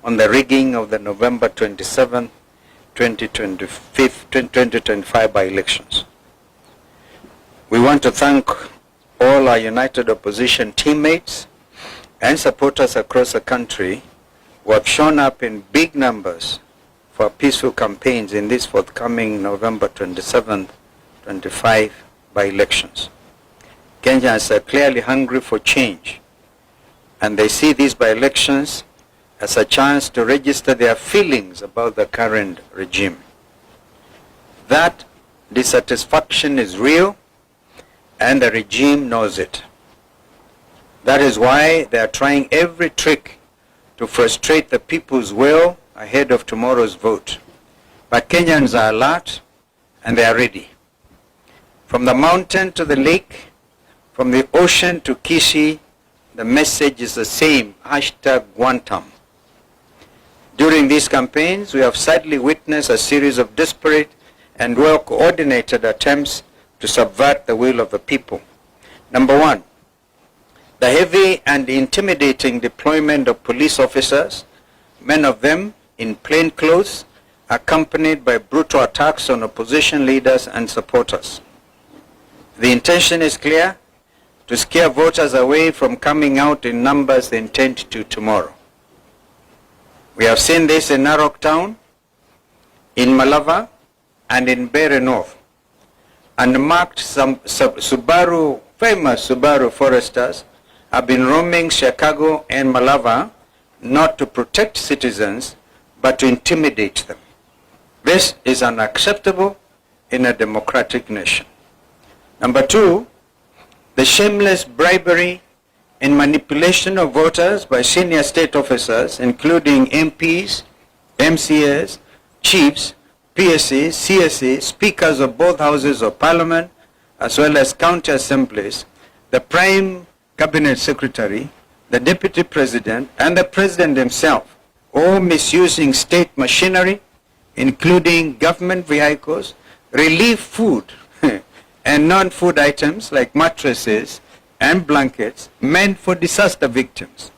on the rigging of the November 27, 2025 by-elections. We want to thank all our united opposition teammates and supporters across the country who have shown up in big numbers for peaceful campaigns in these forthcoming November 27, 25 by-elections. Kenyans are clearly hungry for change, and they see these by-elections as a chance to register their feelings about the current regime. That dissatisfaction is real, and the regime knows it. That is why they are trying every trick to frustrate the people's will ahead of tomorrow's vote. But Kenyans are alert and they are ready. From the mountain to the lake, from the ocean to Kisii, the message is the same, #Guantam. During these campaigns, we have sadly witnessed a series of desperate and well-coordinated attempts to subvert the will of the people. Number one, the heavy and intimidating deployment of police officers, many of them in plain clothes, accompanied by brutal attacks on opposition leaders and supporters. The intention is clear: to scare voters away from coming out in numbers they intend to tomorrow. We have seen this in Narok Town, in Malava, and in Bere North. Unmarked famous Subaru foresters have been roaming Chicago and Malava not to protect citizens, but to intimidate them. This is unacceptable in a democratic nation. Number two, the shameless bribery and manipulation of voters by senior state officers, including MPs, MCAs, chiefs, PSAs, CSAs, speakers of both houses of parliament, as well as county assemblies, the prime cabinet secretary, the deputy president, and the president himself, all misusing state machinery, including government vehicles, relief food, and non-food items like mattresses and blankets meant for disaster victims,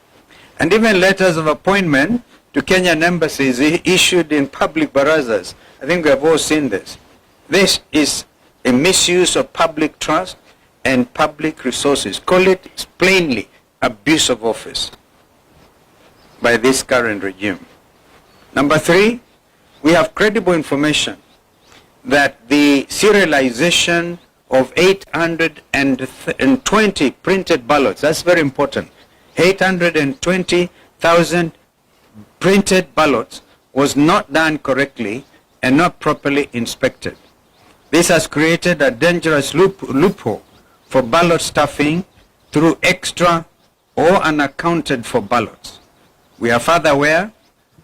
and even letters of appointment to Kenyan embassies issued in public barazas. I think we have all seen this. This is a misuse of public trust and public resources. Call it plainly abuse of office by this current regime. Number three, we have credible information that the serialization of 820 printed ballots, that's very important, 820,000 printed ballots was not done correctly and not properly inspected. This has created a dangerous loophole for ballot stuffing through extra or unaccounted for ballots. We are further aware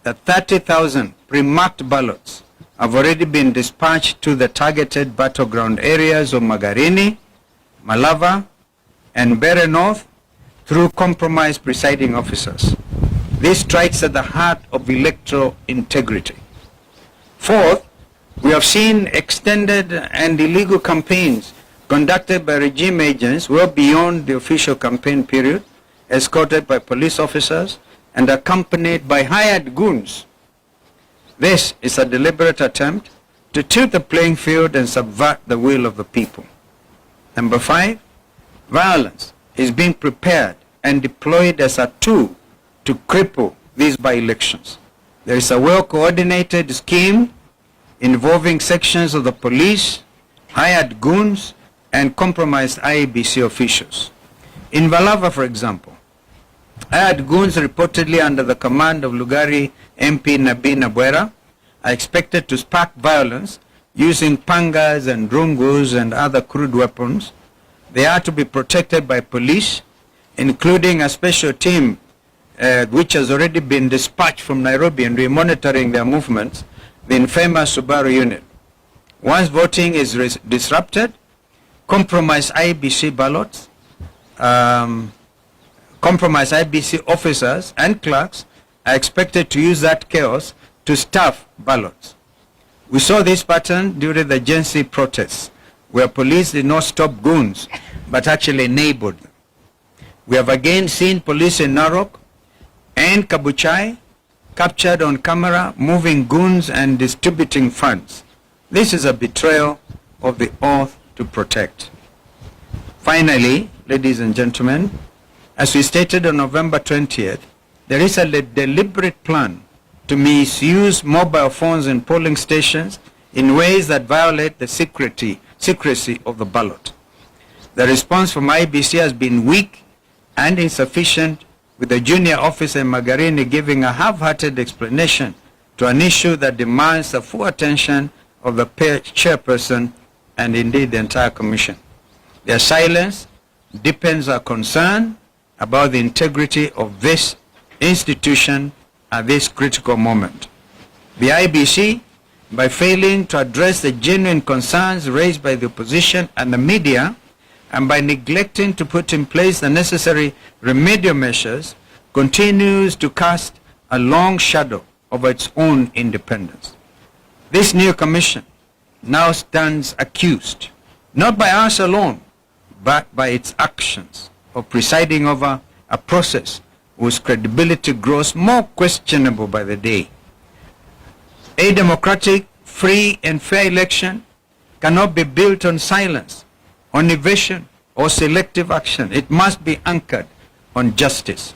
that 30,000 pre-marked ballots have already been dispatched to the targeted battleground areas of Magarini, Malava, and Bere North through compromised presiding officers. This strikes at the heart of electoral integrity. Fourth, we have seen extended and illegal campaigns conducted by regime agents well beyond the official campaign period, escorted by police officers and accompanied by hired goons. This is a deliberate attempt to tilt the playing field and subvert the will of the people. Number five, violence is being prepared and deployed as a tool to cripple these by-elections. There is a well-coordinated scheme involving sections of the police, hired goons, and compromised IEBC officials. In Malava, for example, hired goons reportedly under the command of Lugari MP Nabi Nabwera are expected to spark violence using pangas and rungus and other crude weapons. They are to be protected by police, including a special team which has already been dispatched from Nairobi and we are monitoring their movements, the infamous Subaru unit. Once voting is disrupted, compromised IEBC ballots, compromised IEBC officers and clerks are expected to use that chaos to stuff ballots. We saw this pattern during the Gen Z protests, where police did not stop goons, but actually enabled them. We have again seen police in Narok and Kabuchai captured on camera, moving goons and distributing funds. This is a betrayal of the oath to protect. Finally, ladies and gentlemen, as we stated on November 20th, there is a deliberate plan to misuse mobile phones in polling stations in ways that violate the secrecy of the ballot. The response from IBC has been weak and insufficient, with the junior officer Magarini giving a half-hearted explanation to an issue that demands the full attention of the chairperson and indeed the entire commission. Their silence deepens our concern about the integrity of this institution at this critical moment. The IBC, by failing to address the genuine concerns raised by the opposition and the media, and by neglecting to put in place the necessary remedial measures, continues to cast a long shadow over its own independence. This new commission now stands accused, not by us alone, but by its actions of presiding over a process whose credibility grows more questionable by the day. A democratic, free and fair election cannot be built on silence, on evasion or selective action. It must be anchored on justice.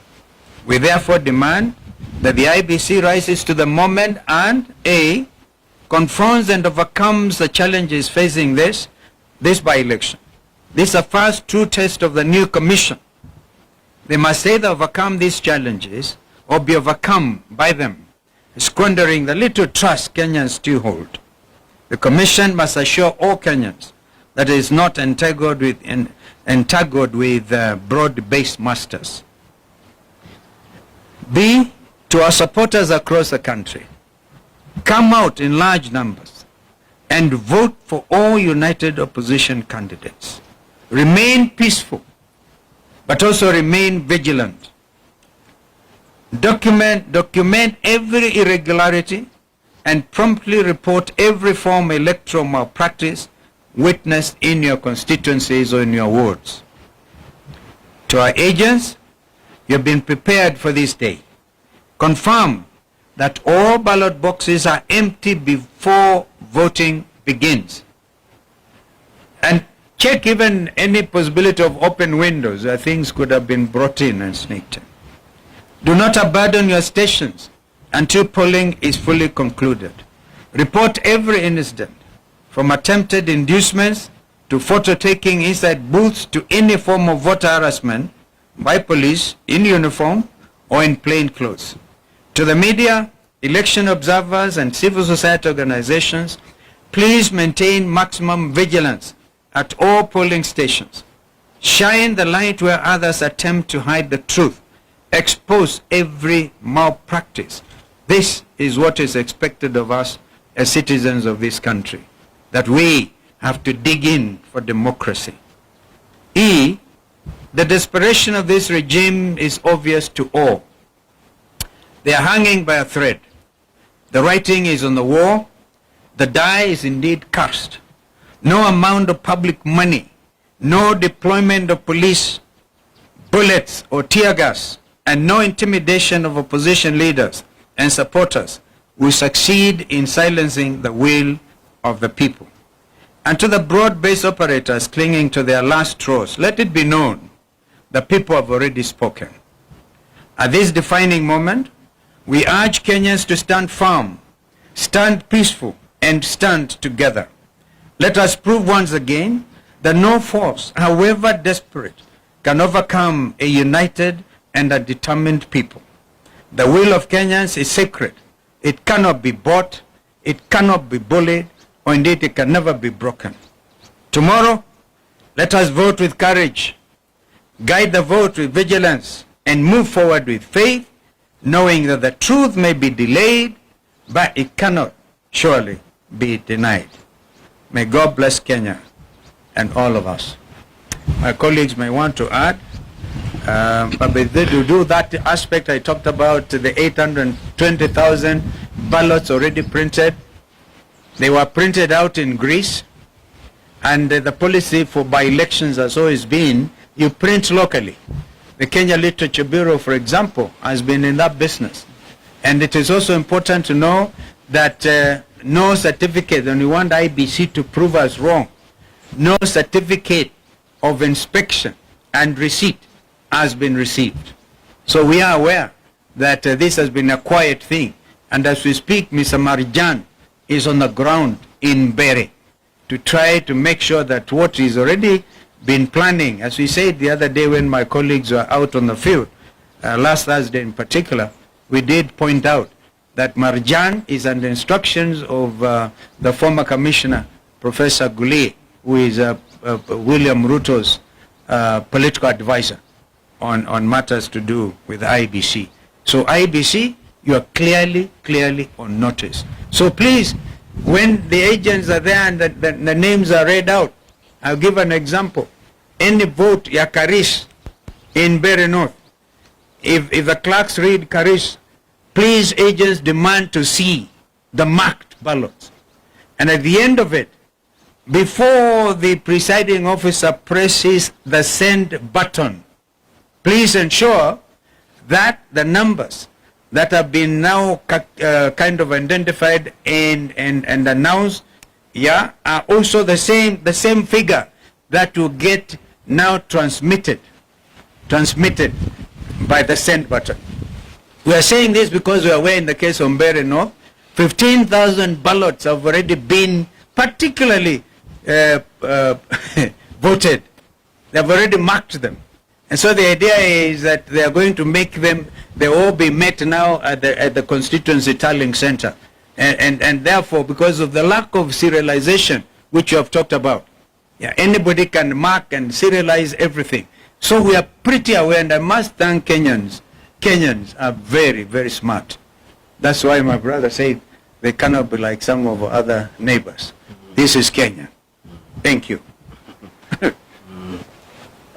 We therefore demand that the IBC rises to the moment and A, confronts and overcomes the challenges facing this by-election. This is the first true test of the new commission. They must either overcome these challenges or be overcome by them, squandering the little trust Kenyans still hold. The commission must assure all Kenyans that it is not entangled with broad-based masters. B, to our supporters across the country, come out in large numbers and vote for all united opposition candidates. Remain peaceful, but also remain vigilant. Document every irregularity and promptly report every form of electoral malpractice witnessed in your constituencies or in your wards. To our agents, you have been prepared for this day. Confirm that all ballot boxes are empty before voting begins. And check even any possibility of open windows where things could have been brought in and sneaked in. Do not abandon your stations until polling is fully concluded. Report every incident, from attempted inducements to photo taking inside booths to any form of voter harassment by police in uniform or in plain clothes. To the media, election observers and civil society organizations, please maintain maximum vigilance at all polling stations. Shine the light where others attempt to hide the truth. Expose every malpractice. This is what is expected of us as citizens of this country, that we have to dig in for democracy. E, the desperation of this regime is obvious to all. They are hanging by a thread. The writing is on the wall. The die is indeed cast. No amount of public money, no deployment of police, bullets or tear gas, and no intimidation of opposition leaders and supporters will succeed in silencing the will of the people. And to the broad-based operators clinging to their last straws, let it be known the people have already spoken. At this defining moment, we urge Kenyans to stand firm, stand peaceful, and stand together. Let us prove once again that no force, however desperate, can overcome a united and a determined people. The will of Kenyans is sacred. It cannot be bought, it cannot be bullied, or indeed it can never be broken. Tomorrow, let us vote with courage, guide the vote with vigilance, and move forward with faith, knowing that the truth may be delayed, but it cannot surely be denied. May God bless Kenya and all of us. My colleagues may want to add, but to do that aspect I talked about, the 820,000 ballots already printed. They were printed out in Greece, and the policy for by-elections has always been, you print locally. The Kenya Literature Bureau, for example, has been in that business. And it is also important to know that no certificate, and we want IBC to prove us wrong, no certificate of inspection and receipt has been received. So we are aware that this has been a quiet thing. And as we speak, Mr. Marjan is on the ground in Bere to try to make sure that what is already been planning, as we said the other day when my colleagues were out on the field, last Thursday in particular, we did point out that Marjan is under instructions of the former commissioner, Professor Goulet, who is William Ruto's political advisor on matters to do with IBC. So IBC, you are clearly on notice. So please, when the agents are there and the names are read out, I'll give an example. Any vote ya Karish in Bere North, if the clerks read Karish, please agents demand to see the marked ballots. And at the end of it, before the presiding officer presses the send button, please ensure that the numbers that have been now kind of identified and announced, yeah, are also the same figure that will get now transmitted by the send button. We are saying this because we are aware in the case of Mbeere North, 15,000 ballots have already been particularly voted. They have already marked them. And so the idea is that they are going to make them, they all be met now at the constituency tallying center. And therefore, because of the lack of serialization, which you have talked about, yeah, anybody can mark and serialize everything. So we are pretty aware, and I must thank Kenyans. Kenyans are very smart. That's why my brother said they cannot be like some of our other neighbors. This is Kenya. Thank you.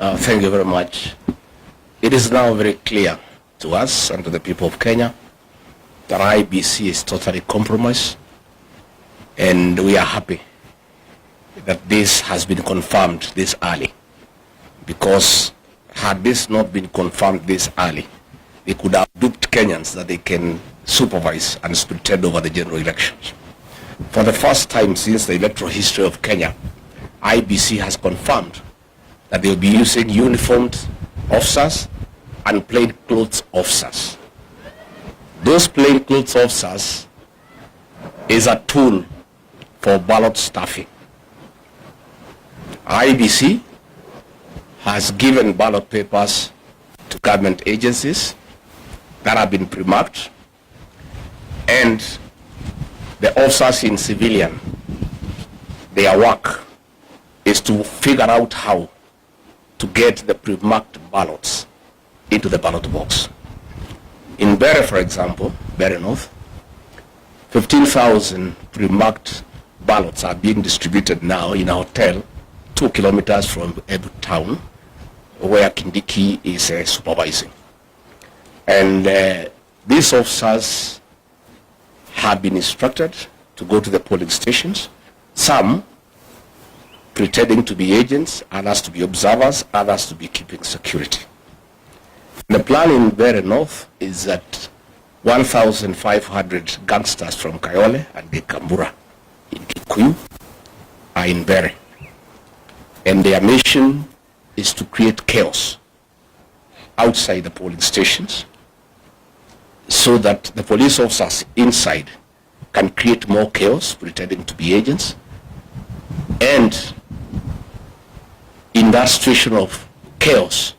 Thank you very much. It is now very clear to us and to the people of Kenya that IBC is totally compromised, and we are happy that this has been confirmed this early, because had this not been confirmed this early, they could have duped Kenyans that they can supervise and pretend over the general elections. For the first time since the electoral history of Kenya, IBC has confirmed that they will be using uniformed officers and plainclothes officers. Those plainclothes officers is a tool for ballot stuffing. IBC has given ballot papers to government agencies that have been pre-marked, and the officers in civilian, their work is to figure out how to get the pre-marked ballots into the ballot box. In Bere, for example, Bere North, 15,000 pre-marked ballots are being distributed now in a hotel 2 kilometers from Ebu town, where Kindiki is supervising. And these officers have been instructed to go to the polling stations, some pretending to be agents, others to be observers, others to be keeping security. The plan in Bere North is that 1,500 gangsters from Kayole and Kambura in Kikuyu are in Bere. And their mission is to create chaos outside the polling stations so that the police officers inside can create more chaos, pretending to be agents. And in that situation of chaos,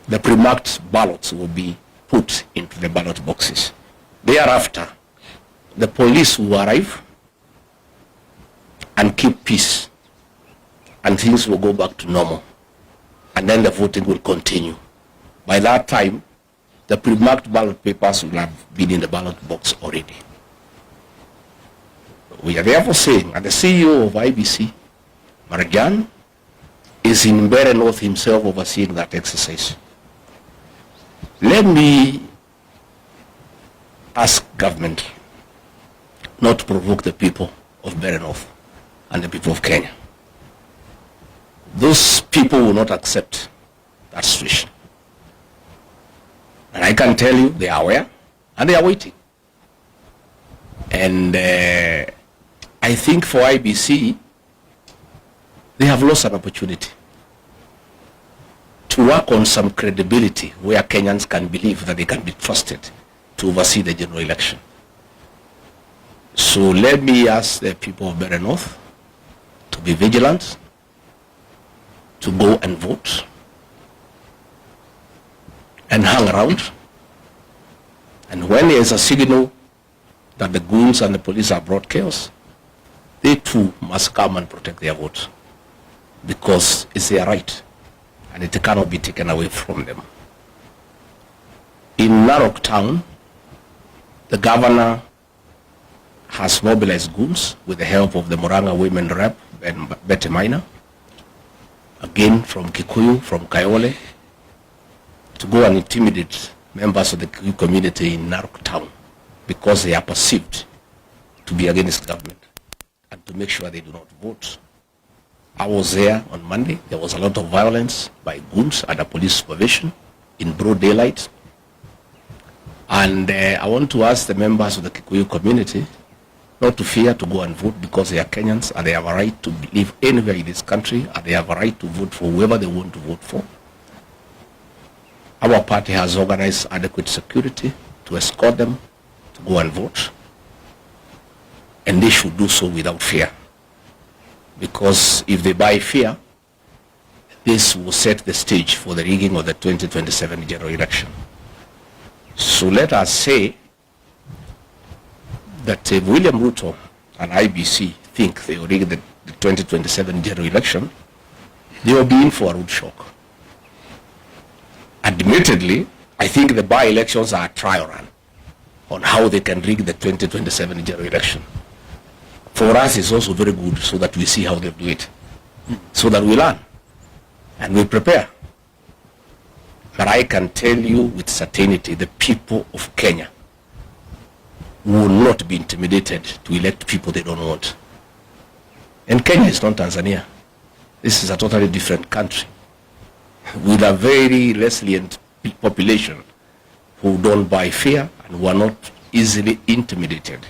the pre-marked ballots will be put into the ballot boxes. Thereafter, the police will arrive and keep peace, and things will go back to normal, and then the voting will continue. By that time, the pre-marked ballot papers will have been in the ballot box already. We are therefore saying, and the CEO of IBC, Marjan, is in Mbeere North himself overseeing that exercise. Let me ask government not to provoke the people of Mbeere North and the people of Kenya. Those people will not accept that situation. And I can tell you they are aware. and they are waiting. And I think for IBC, they have lost an opportunity to work on some credibility where Kenyans can believe that they can be trusted to oversee the general election. So let me ask the people of Better North to be vigilant, to go and vote, and hang around. And when there is a signal that the goons and the police have brought chaos, they too must come and protect their vote, because it's their right and it cannot be taken away from them. In Narok town, the governor has mobilized goons with the help of the Moranga women rep and Betty Minor, again from Kikuyu, from Kayole, to go and intimidate members of the Kikuyu community in Narok town because they are perceived to be against government, and to make sure they do not vote. I was there on Monday. There was a lot of violence by goons under police supervision in broad daylight. And I want to ask the members of the Kikuyu community not to fear to go and vote, because they are Kenyans and they have a right to live anywhere in this country, and they have a right to vote for whoever they want to vote for. Our party has organized adequate security to escort them to go and vote, and they should do so without fear. Because if they buy fear, this will set the stage for the rigging of the 2027 general election. So let us say that if William Ruto and IBC think they will rig the 2027 general election, they will be in for a rude shock. Admittedly, I think the by-elections are a trial run on how they can rig the 2027 general election. For us, it's also very good, so that we see how they do it, so that we learn and we prepare. But I can tell you with certainty, the people of Kenya will not be intimidated to elect people they don't want. And Kenya is not Tanzania. This is a totally different country with a very resilient population who don't buy fear and who are not easily intimidated.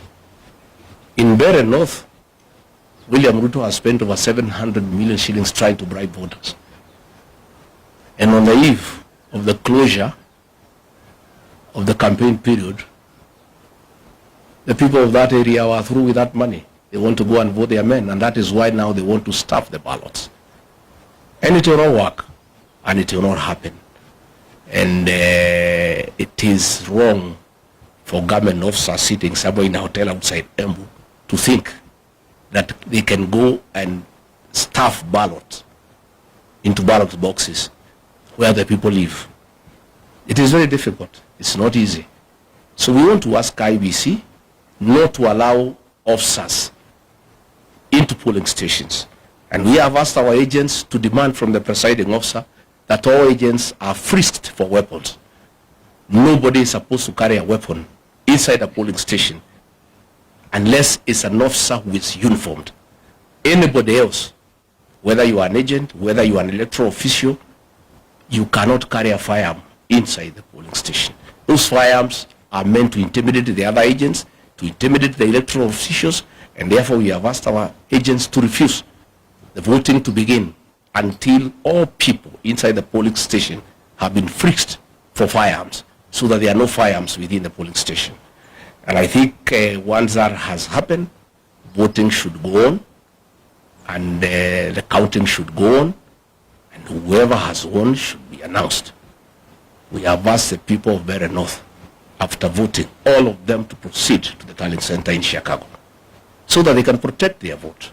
In Better North, William Ruto has spent over 700 million shillings trying to bribe voters. And on the eve of the closure of the campaign period, the people of that area were through with that money. They want to go and vote their men, and that is why now they want to stuff the ballots. And it will not work, and it will not happen. And it is wrong for government officers sitting somewhere in a hotel outside Embu to think that they can go and stuff ballots into ballot boxes where the people live. It is very difficult. It's not easy. So we want to ask IBC not to allow officers into polling stations. And we have asked our agents to demand from the presiding officer that all agents are frisked for weapons. Nobody is supposed to carry a weapon inside a polling station unless it's an officer who is uniformed. Anybody else, whether you are an agent, whether you are an electoral official, you cannot carry a firearm inside the polling station. Those firearms are meant to intimidate the other agents, to intimidate the electoral officials, and therefore we have asked our agents to refuse the voting to begin until all people inside the polling station have been frisked for firearms, so that there are no firearms within the polling station. And I think once that has happened, voting should go on, and the counting should go on, and whoever has won should be announced. We have asked the people of Better North, after voting, all of them to proceed to the tallying center in Chicago, so that they can protect their vote.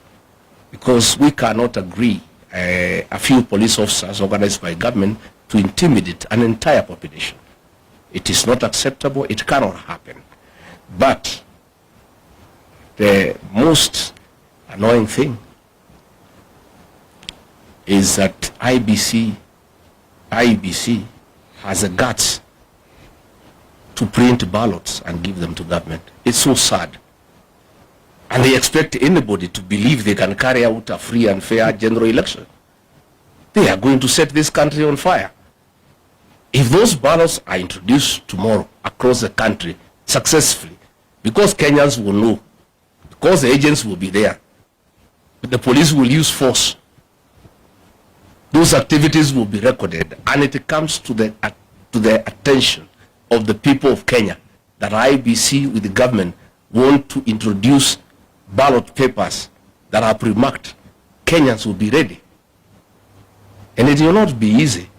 Because we cannot agree a few police officers organized by government to intimidate an entire population. It is not acceptable. It cannot happen. But the most annoying thing is that IBC has the guts to print ballots and give them to government. It's so sad. And they expect anybody to believe they can carry out a free and fair general election. They are going to set this country on fire. If those ballots are introduced tomorrow across the country, successfully, because Kenyans will know, because the agents will be there, the police will use force. Those activities will be recorded, and it comes to the attention of the people of Kenya that IEBC with the government want to introduce ballot papers that are pre-marked. Kenyans will be ready. And it will not be easy.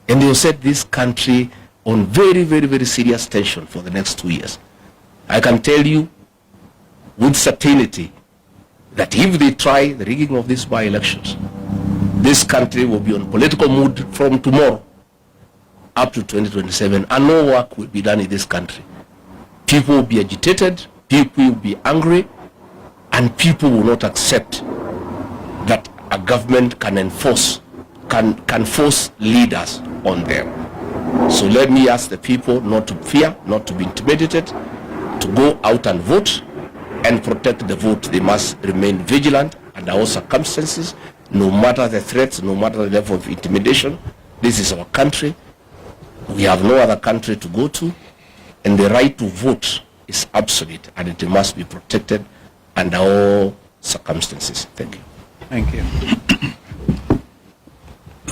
And they will set this country on very, very, very serious tension for the next 2 years. I can tell you with certainty that if they try the rigging of these by-elections, this country will be on political mood from tomorrow up to 2027, and no work will be done in this country. People will be agitated, people will be angry, and people will not accept that a government can enforce, can force leaders on them. So let me ask the people not to fear, not to be intimidated, to go out and vote and protect the vote. They must remain vigilant under all circumstances, no matter the threats, no matter the level of intimidation. This is our country. We have no other country to go to, and the right to vote is absolute, and it must be protected under all circumstances. Thank you. Thank you.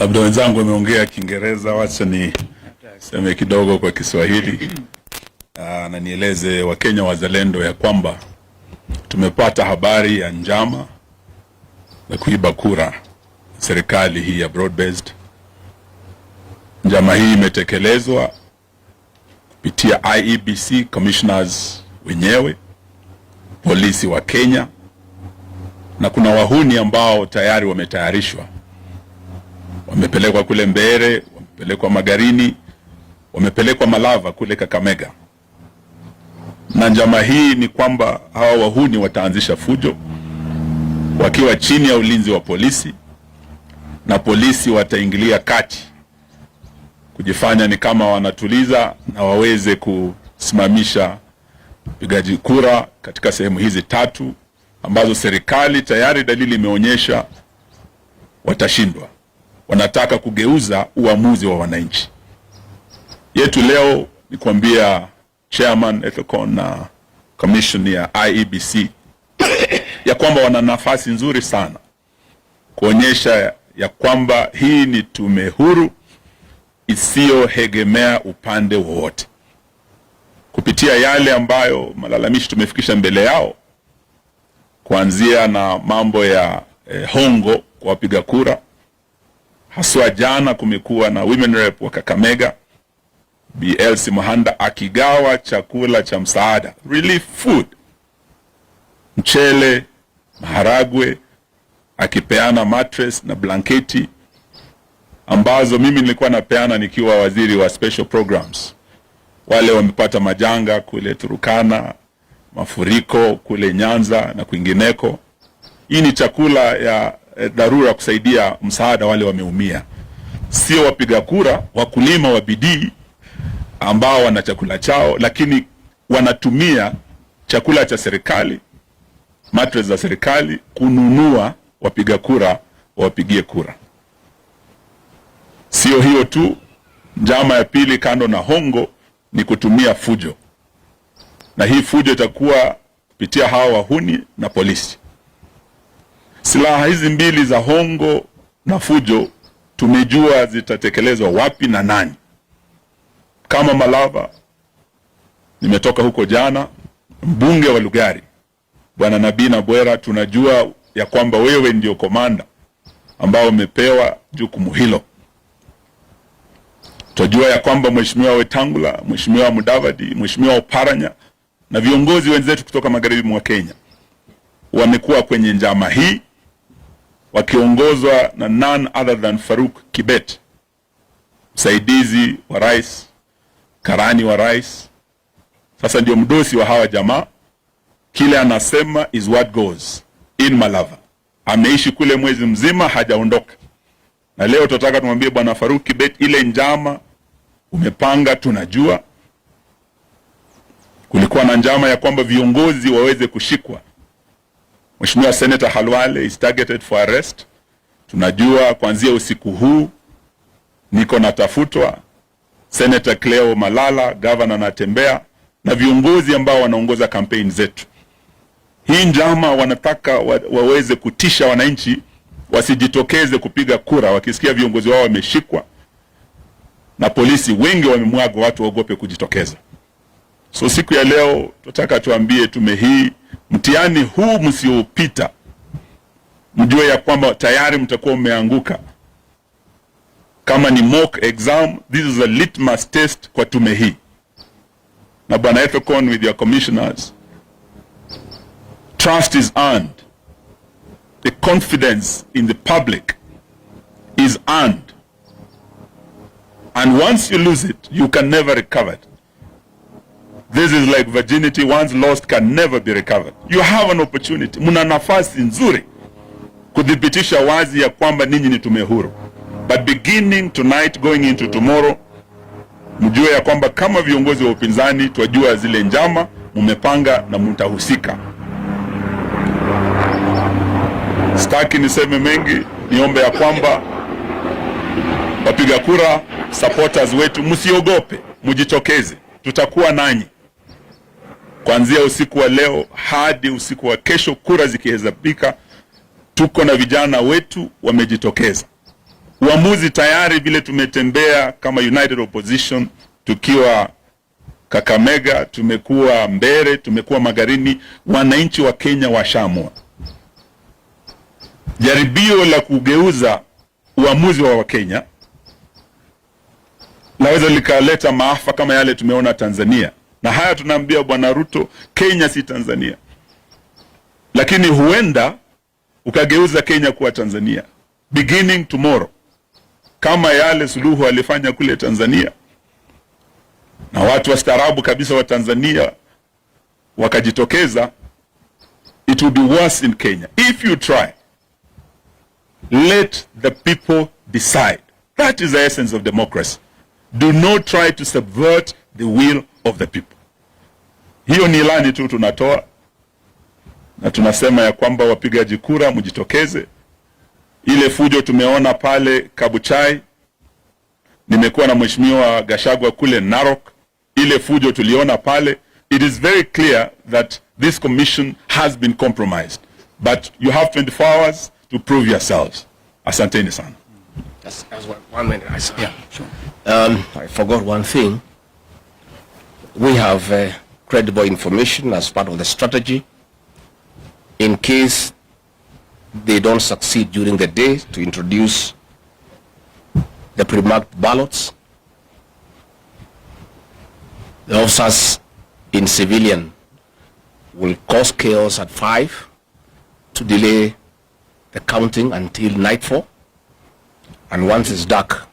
Labda wenzangu wameongea Kiingereza, wacha ni seme kidogo kwa Kiswahili na nieleze Wakenya wazalendo ya kwamba tumepata habari ya njama na kuiba kura serikali hii ya broad based. Njama hii imetekelezwa kupitia IEBC commissioners wenyewe, polisi wa Kenya, na kuna wahuni ambao tayari wametayarishwa. Wamepelekwa kule Mbere, wamepelekwa Magarini, wamepelekwa Malava kule Kakamega. Na njama hii ni kwamba hawa wahuni wataanzisha fujo wakiwa chini ya ulinzi wa polisi, na polisi wataingilia kati kujifanya ni kama wanatuliza na waweze kusimamisha upigaji kura katika sehemu hizi tatu ambazo serikali tayari dalili imeonyesha watashindwa. Wanataka kugeuza uamuzi wa wananchi. Yetu leo ni kuambia chairman Ethicon na commission ya IEBC ya kwamba wana nafasi nzuri sana kuonyesha ya kwamba hii ni tume huru isiyoegemea upande wowote. Kupitia yale ambayo malalamishi tumefikisha mbele yao, kuanzia na mambo ya hongo kwa wapiga kura. Haswa jana kumekuwa na women rep wa Kakamega, BLC Muhanda, akigawa chakula cha msaada, relief food, mchele, maharagwe, akipeana mattress na blanketi ambazo mimi nilikuwa napeana nikiwa waziri wa special programs. Wale wamepata majanga kule Turukana, mafuriko kule Nyanza na kwingineko. Hii ni chakula ya dharura kusaidia msaada wale wameumia. Sio wapiga kura, wakulima wa bidii ambao wana chakula chao, lakini wanatumia chakula cha serikali, mattress za serikali, kununua wapiga kura wapigie kura. Sio hiyo tu, njama ya pili kando na hongo ni kutumia fujo. Na hii fujo itakuwa kupitia hawa wahuni na polisi. Silaha hizi mbili za hongo na fujo tumejua zitatekelezwa wapi na nani. Kama Malava, nimetoka huko jana, mbunge wa Lugari Bwana Nabina Bwera, tunajua ya kwamba wewe ndio komanda ambao umepewa jukumu hilo. Tunajua ya kwamba Mheshimiwa Wetangula, Mheshimiwa Mudavadi, Mheshimiwa Oparanya na viongozi wenzetu kutoka magharibi mwa Kenya wamekuwa kwenye njama hii wakiongozwa na none other than Faruk Kibet, msaidizi wa rais, karani wa rais. Sasa ndio mdosi wa hawa jamaa. Kile anasema is what goes in Malava. Ameishi kule mwezi mzima hajaondoka. Na leo tutataka tumwambie bwana Faruk Kibet, ile njama umepanga tunajua. Kulikuwa na njama ya kwamba viongozi waweze kushikwa. Mheshimiwa Senator Halwale is targeted for arrest. Tunajua kuanzia usiku huu niko natafutwa. Senator Cleo Malala, governor, anatembea. na viongozi ambao wanaongoza kampeni zetu. Hii njama wanataka waweze kutisha wananchi wasijitokeze kupiga kura wakisikia viongozi wao wameshikwa na polisi. Wengi wamemwaga, watu waogope kujitokeza. So siku ya leo tunataka tuambie tume hii, mtihani huu msiopita, mjue ya kwamba tayari mtakuwa umeanguka. Kama ni mock exam, this is a litmus test kwa tume hii. Na Bwana Ethekon, with your commissioners, trust is earned. The confidence in the public is earned. And once you lose it, you can never recover it. This is like virginity, once lost can never be recovered. You have an opportunity. Muna nafasi nzuri kudhibitisha wazi ya kwamba ninyi ni tume huru. But beginning tonight, going into tomorrow, mjue ya kwamba kama viongozi wa upinzani twajua zile njama mumepanga na mtahusika. Sitaki niseme mengi, niombe ya kwamba wapiga kura, supporters wetu, msiogope, mjitokeze. Tutakuwa nanyi kuanzia usiku wa leo hadi usiku wa kesho. Kura zikihesabika, tuko na vijana wetu wamejitokeza. Uamuzi tayari, vile tumetembea kama United Opposition, tukiwa Kakamega, tumekuwa Mbere, tumekuwa Magarini, wananchi wa Kenya washamua. Jaribio la kugeuza uamuzi wa Wakenya laweza likaleta maafa kama yale tumeona Tanzania. Na haya tunaambia Bwana Ruto, Kenya si Tanzania. Lakini huenda ukageuza Kenya kuwa Tanzania beginning tomorrow, kama yale Suluhu alifanya kule Tanzania, na watu wastaarabu kabisa wa Tanzania wakajitokeza. It will be worse in Kenya if you try. Let the people decide. That is the essence of democracy. Do not try to subvert the will of the people. Hiyo ni ilani tu tunatoa, na tunasema ya kwamba wapigaji kura mjitokeze. Ile fujo tumeona pale Kabuchai, nimekuwa na Mheshimiwa Gachagua kule Narok, ile fujo tuliona pale. It is very clear that this commission has been compromised, but you have 24 hours to prove yourselves. Asanteni sana. That's 1 minute. Yeah, sure. I forgot one thing. We have credible information as part of the strategy in case they don't succeed during the day to introduce the pre-marked ballots. The officers in civilian will cause chaos at 5 to delay the counting until nightfall. And once it's dark,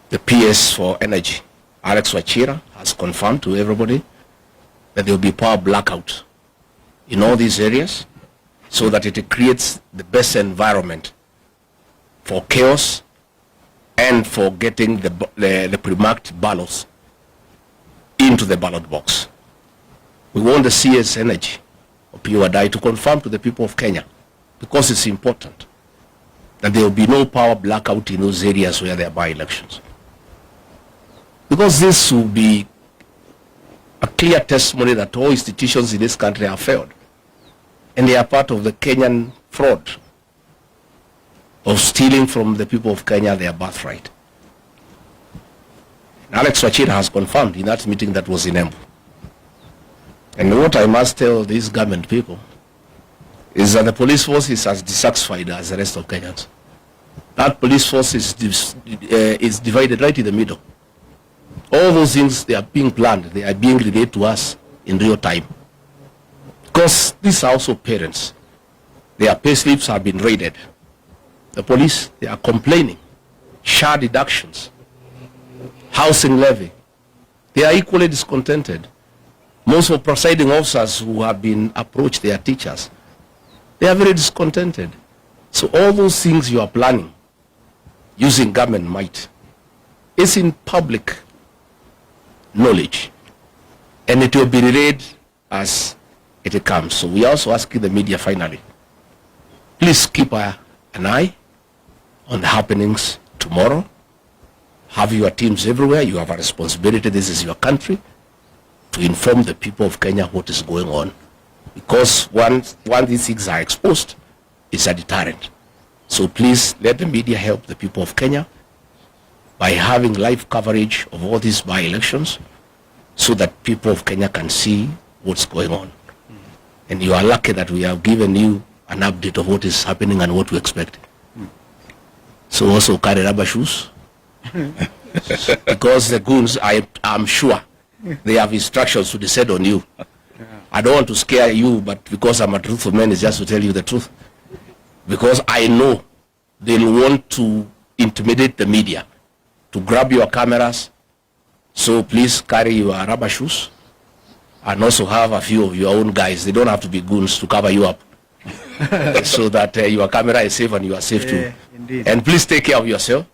the PS for energy, Alex Wachira, has confirmed to everybody that there will be power blackout in all these areas, so that it creates the best environment for chaos and for getting the pre-marked ballots into the ballot box. We want the CS Energy of PUADI to confirm to the people of Kenya, because it's important, that there will be no power blackout in those areas where there are by-elections. Because this will be a clear testimony that all institutions in this country have failed. And they are part of the Kenyan fraud of stealing from the people of Kenya their birthright. And Alex Wachira has confirmed in that meeting that was in Embu. And what I must tell these government people is that the police force is as dissatisfied as the rest of Kenyans. That police force is divided right in the middle. All those things, they are being planned, they are being relayed to us in real time. Because these are also parents. Their pay slips have been raided. The police, they are complaining. Share deductions, housing levy. They are equally discontented. Most of presiding officers who have been approached, they are teachers. They are very discontented. So all those things you are planning using government might is in public knowledge, and it will be relayed as it comes. So we are also asking the media finally, please keep an eye on the happenings tomorrow have your teams everywhere. You have a responsibility. This is your country, to inform the people of Kenya what is going on. Because once these things are exposed, it's a deterrent. So please let the media help the people of Kenya by having live coverage of all these by-elections so that people of Kenya can see what's going on. And you are lucky that we have given you an update of what is happening and what to expect. So also carry rubber shoes. Because the goons, I'm sure, they have instructions to descend on you. I don't want to scare you, but because I'm a truthful man, it's just to tell you the truth. Because I know they'll want to intimidate the media, to grab your cameras. So please carry your rubber shoes and also have a few of your own guys. They don't have to be goons to cover you up. So that your camera is safe and you are safe too. Indeed. And please take care of yourself.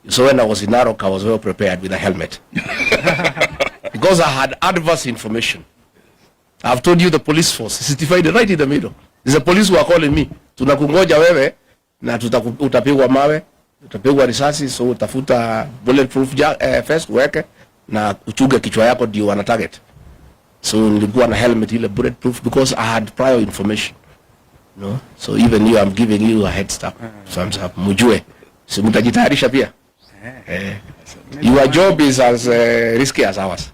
So when I was in Narok, I was well prepared with a helmet. Because I had adverse information. I've told you the police force is divided right in the middle. There's a police who are calling me. Tunakungoja wewe na utapigwa mawe, utapigwa risasi, so utafuta bulletproof vest weke na uchuge kichwa yako ndio wana target. So nilikuwa na helmet ile bulletproof because I had prior information. No? So even you, I'm giving you a head start. Thumbs up. Mujue. So mutajitayarisha pia. Your job is as risky as ours.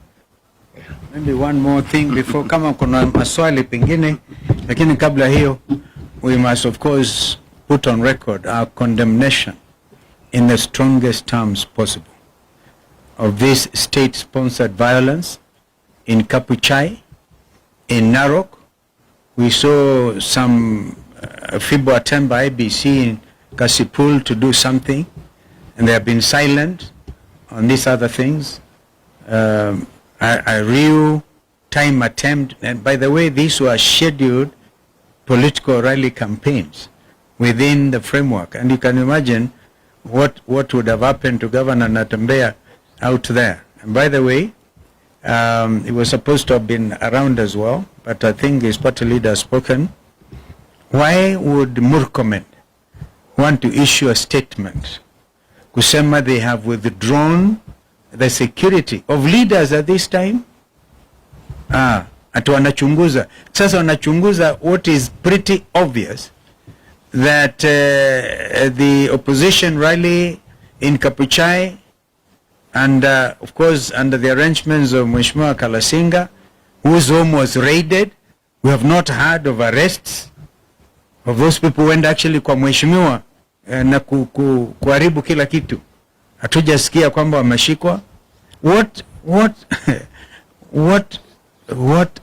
Maybe one more thing before, kama kuna maswali pengine, lakini kabla hiyo, we must of course put on record our condemnation in the strongest terms possible of this state-sponsored violence in Kapuchai, in Narok. We saw some feeble attempt by IBC in Kasipul to do something, and they have been silent on these other things. A real time attempt, and by the way, these were scheduled political rally campaigns within the framework, and you can imagine what would have happened to Governor Natembeya out there. And by the way, he was supposed to have been around as well, but I think his party leader has spoken. Why would Murkomen want to issue a statement kusema they have withdrawn the security of leaders at this time? Ati wanachunguza. Sasa wanachunguza what is pretty obvious, that the opposition rally in Kapuchai, and of course under the arrangements of Mheshimiwa Kalasinga, whose home was raided. We have not heard of arrests of those people who went actually kwa Mheshimiwa na kuharibu kila kitu. Hatujasikia kwamba wameshikwa. What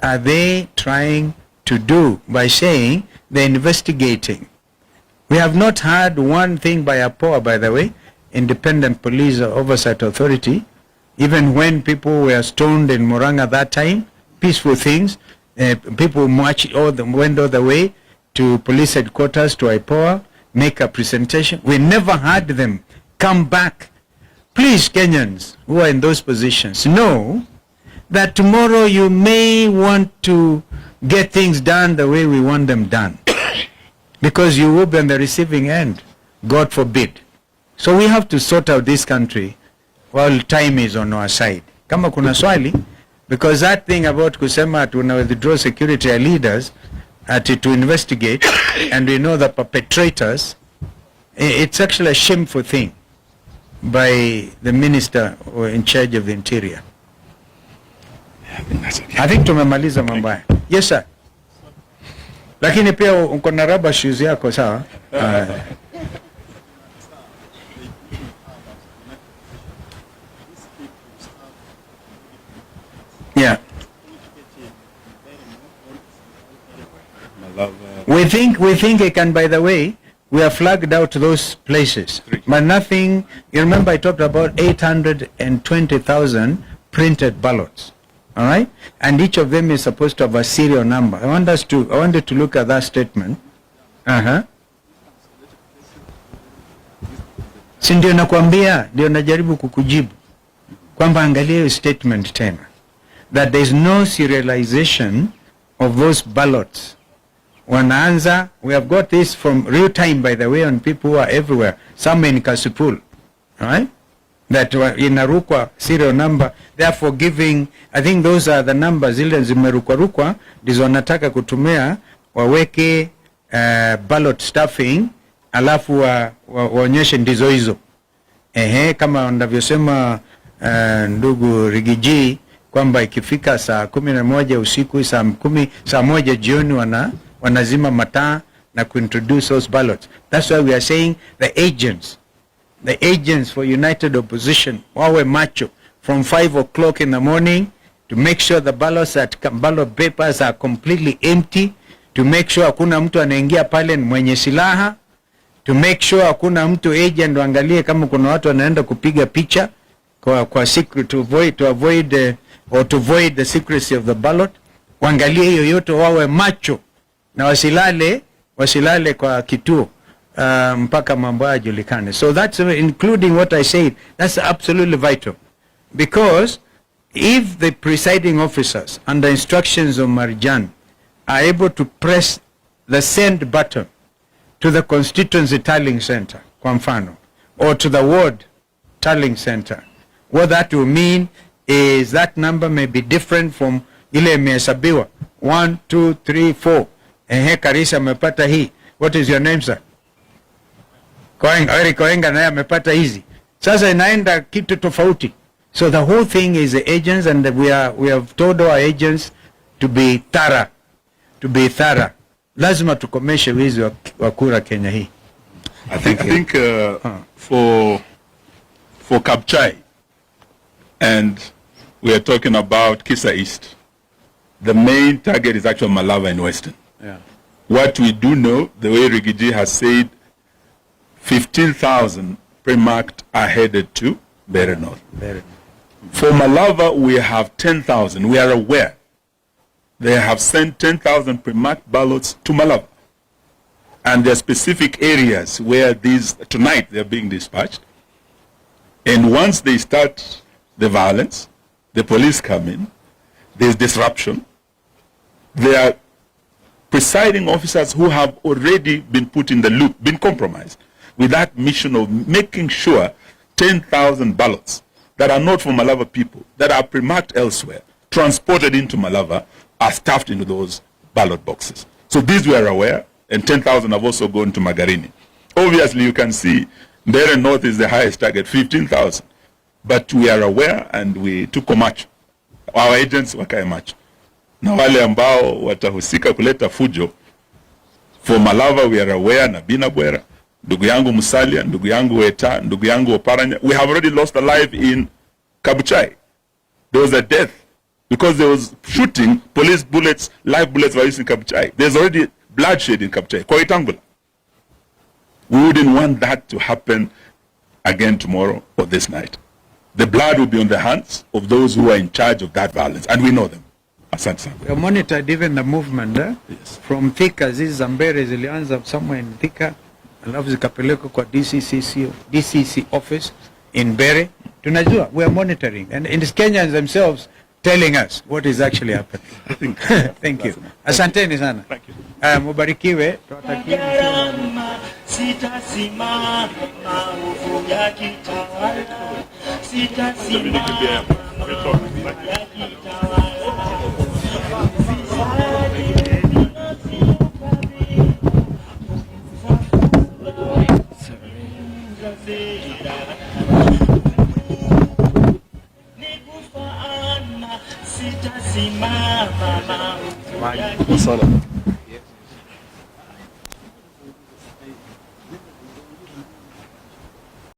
are they trying to do by saying they're investigating? We have not heard one thing by APOA, by the way, Independent Police Oversight Authority. Even when people were stoned in Murang'a that time, peaceful things, people went all the way to police headquarters, to IPOA, make a presentation. We never heard them come back. Please, Kenyans who are in those positions, know that tomorrow you may want to get things done the way we want them done. Because you will be on the receiving end, God forbid. So we have to sort out this country while time is on our side. Kama kuna swali, because that thing about kusema tuna withdraw security leaders to investigate, and we know the perpetrators, it's actually a shameful thing by the minister in charge of the interior. I think tumemaliza mambo haya. Yes sir. Lakini pia uko na rubber shoes yako sawa? Yeah. We think it can, by the way, we have flagged out those places, but nothing. You remember I talked about 820,000 printed ballots, all right? And each of them is supposed to have a serial number. I wanted to look at that statement. Si ndio nakwambia, ndio najaribu kukujibu kwamba angalia hiyo statement tena, that there is no serialization of those ballots. Wanaanza, we have got this from real time, by the way, on people who are everywhere, some in Kasipul, all right? that inarukwa serial number, therefore giving, I think those are the numbers zile zimerukwa ndizo wanataka kutumia waweke ballot stuffing, alafu waonyeshe ndizo hizo. Kama wanavyosema ndugu Rigiji kwamba ikifika saa 11 usiku, saa 1 jioni wanazima mataa na kuintroduce those ballots. That's why we are saying the agents for united opposition wawe macho from 5 o'clock in the morning to make sure the ballot papers are completely empty, to make sure hakuna mtu anaingia pale mwenye silaha, to make sure hakuna mtu agent waangalie kama kuna watu wanaenda kupiga picha kwa secret, to avoid the secrecy of the ballot. Waangalie hiyo yote, wawe macho na wasilale kwa kituo mpaka mambo yajulikane. So that's including what I said. That's absolutely vital, because if the presiding officers under instructions of Marjan are able to press the send button to the constituency tallying center, kwa mfano, or to the ward tallying center, what that will mean is that number may be different from ile imehesabiwa 1 2 3 4. Karisa amepata hii. What is your name, sir? Koenga naye amepata hizi. Sasa inaenda kitu tofauti. So the whole thing is the agents, and we have told our agents to be thorough. Lazima tukomeshe wizi wa kura Kenya hii. I think for Kapchai, and we are talking about Kisa East, the main target is actually Malava and Western. Yeah. What we do know, the way Rigiji has said, 15,000 pre-marked are headed to Bere North. For Malava, we have 10,000. We are aware they have sent 10,000 pre-marked ballots to Malava. And there are specific areas where tonight they're being dispatched. And once they start the violence, the police come in, there's disruption. There are presiding officers who have already been put in the loop, been compromised with that mission of making sure 10,000 ballots that are not for Malava people, that are pre-marked elsewhere, transported into Malava, are stuffed into those ballot boxes. So these we are aware, and 10,000 have also gone to Magarini. Obviously, you can see Bere North is the highest target, 15,000. But we are aware, and we took a match. Our agents wakae macho. Na wale ambao watahusika kuleta fujo, for Malava we are aware, na Binabwera, ndugu yangu Musalia, ndugu yangu Weta, ndugu yangu Oparanya, we have already lost a life in Kabuchai. There was a death because there was shooting, police bullets, live bullets were used in Kabuchai. There's already bloodshed in Kabuchai, kwa Itangula. We wouldn't want that to happen again tomorrow or this night. The blood will be on the hands of those who are in charge of that violence, and we know them. Asante sana. We monitored even the movement Yes. from Thika. Hizi Zambere zilianza somewhere in Thika, alafu zikapelekwa kwa DCC office in Bere. Tunajua, we are monitoring, and it is Kenyans themselves telling us what is actually happening. Thank you. Asanteni sana. Thank you. Mubarikiwe. Sitasimama maovu yakitawala, sitasimama maovu yakitawala. Sitasimama maovu yakitawala.